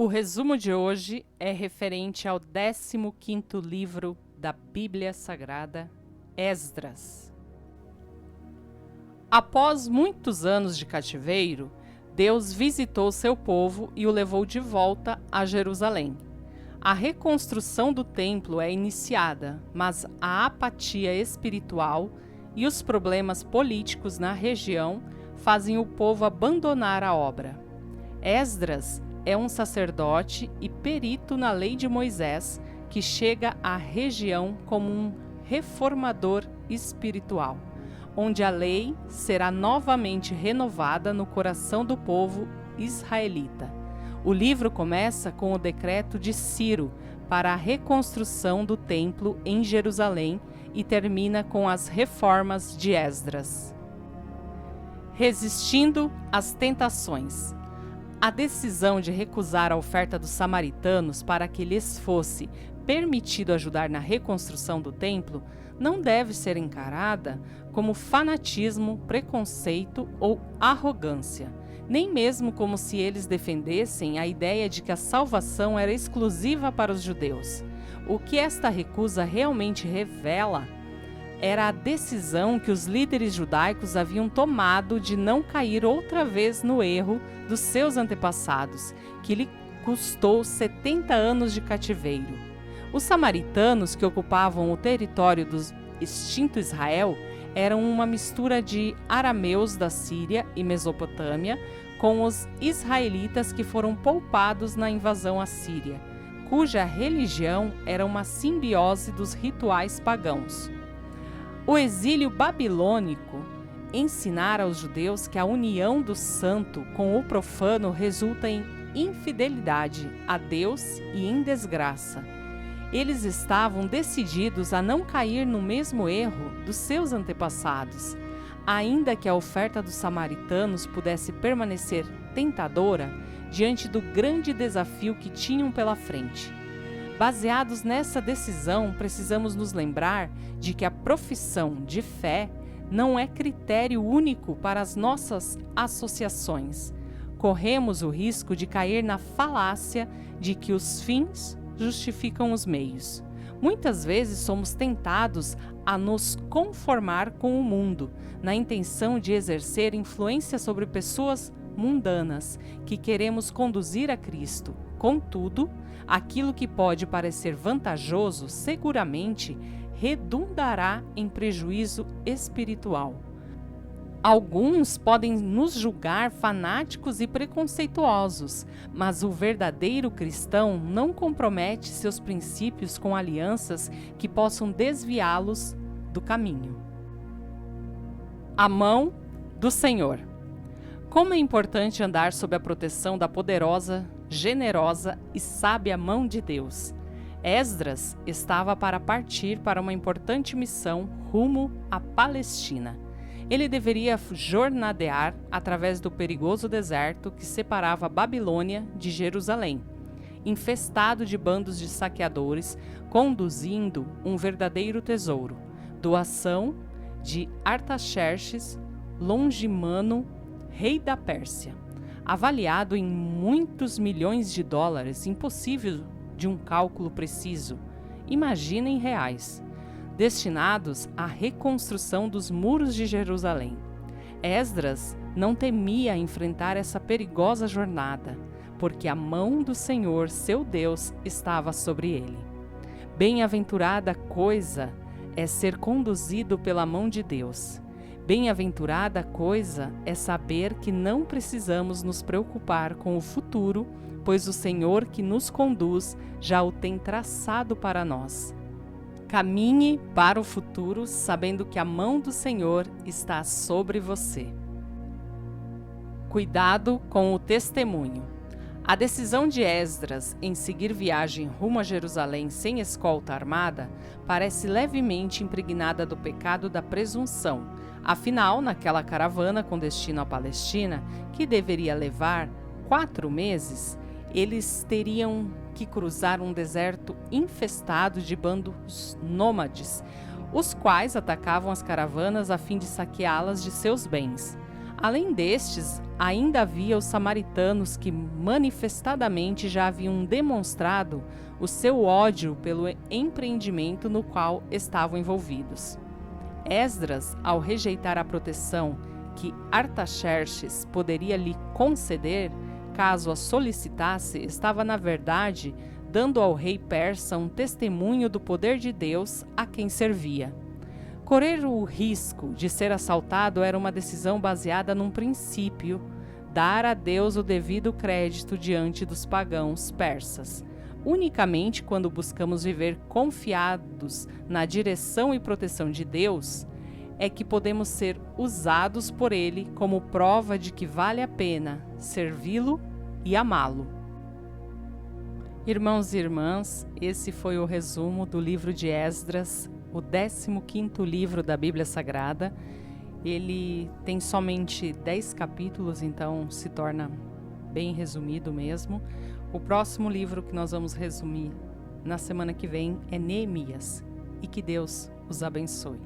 O resumo de hoje é referente ao 15º livro da Bíblia Sagrada, Esdras. Após muitos anos de cativeiro, Deus visitou seu povo e o levou de volta a Jerusalém. A reconstrução do templo é iniciada, mas a apatia espiritual e os problemas políticos na região fazem o povo abandonar a obra. Esdras é um sacerdote e perito na lei de Moisés que chega à região como um reformador espiritual, onde a lei será novamente renovada no coração do povo israelita. O livro começa com o decreto de Ciro para a reconstrução do templo em Jerusalém e termina com as reformas de Esdras. Resistindo às tentações. A decisão de recusar a oferta dos samaritanos para que lhes fosse permitido ajudar na reconstrução do templo não deve ser encarada como fanatismo, preconceito ou arrogância, nem mesmo como se eles defendessem a ideia de que a salvação era exclusiva para os judeus. O que esta recusa realmente revela era a decisão que os líderes judaicos haviam tomado de não cair outra vez no erro dos seus antepassados, que lhe custou 70 anos de cativeiro. Os samaritanos, que ocupavam o território do extinto Israel, eram uma mistura de arameus da Síria e Mesopotâmia com os israelitas que foram poupados na invasão assíria, cuja religião era uma simbiose dos rituais pagãos. O exílio babilônico ensinara aos judeus que a união do santo com o profano resulta em infidelidade a Deus e em desgraça. Eles estavam decididos a não cair no mesmo erro dos seus antepassados, ainda que a oferta dos samaritanos pudesse permanecer tentadora diante do grande desafio que tinham pela frente. Baseados nessa decisão, precisamos nos lembrar de que a profissão de fé não é critério único para as nossas associações. Corremos o risco de cair na falácia de que os fins justificam os meios. Muitas vezes somos tentados a nos conformar com o mundo, na intenção de exercer influência sobre pessoas mundanas que queremos conduzir a Cristo. Contudo, aquilo que pode parecer vantajoso seguramente redundará em prejuízo espiritual. Alguns podem nos julgar fanáticos e preconceituosos, mas o verdadeiro cristão não compromete seus princípios com alianças que possam desviá-los do caminho. A mão do Senhor. Como é importante andar sob a proteção da poderosa, generosa e sábia mão de Deus. Esdras estava para partir para uma importante missão rumo à Palestina. Ele deveria jornadear através do perigoso deserto que separava a Babilônia de Jerusalém, infestado de bandos de saqueadores, conduzindo um verdadeiro tesouro, doação de Artaxerxes Longimano, rei da Pérsia, avaliado em muitos milhões de dólares, impossível de um cálculo preciso, imagina em reais, destinados à reconstrução dos muros de Jerusalém. Esdras não temia enfrentar essa perigosa jornada, porque a mão do Senhor, seu Deus, estava sobre ele. Bem-aventurada coisa é ser conduzido pela mão de Deus. Bem-aventurada coisa é saber que não precisamos nos preocupar com o futuro, pois o Senhor que nos conduz já o tem traçado para nós. Caminhe para o futuro sabendo que a mão do Senhor está sobre você. Cuidado com o testemunho. A decisão de Esdras em seguir viagem rumo a Jerusalém sem escolta armada parece levemente impregnada do pecado da presunção. Afinal, naquela caravana com destino à Palestina, que deveria levar 4 meses, eles teriam que cruzar um deserto infestado de bandos nômades, os quais atacavam as caravanas a fim de saqueá-las de seus bens. Além destes, ainda havia os samaritanos que manifestadamente já haviam demonstrado o seu ódio pelo empreendimento no qual estavam envolvidos. Esdras, ao rejeitar a proteção que Artaxerxes poderia lhe conceder, caso a solicitasse, estava, na verdade, dando ao rei persa um testemunho do poder de Deus a quem servia. Correr o risco de ser assaltado era uma decisão baseada num princípio: dar a Deus o devido crédito diante dos pagãos persas. Unicamente quando buscamos viver confiados na direção e proteção de Deus, é que podemos ser usados por Ele como prova de que vale a pena servi-lo e amá-lo. Irmãos e irmãs, esse foi o resumo do livro de Esdras, o 15º livro da Bíblia Sagrada. Ele tem somente 10 capítulos, então se torna bem resumido mesmo. O próximo livro que nós vamos resumir na semana que vem é Neemias. E que Deus os abençoe.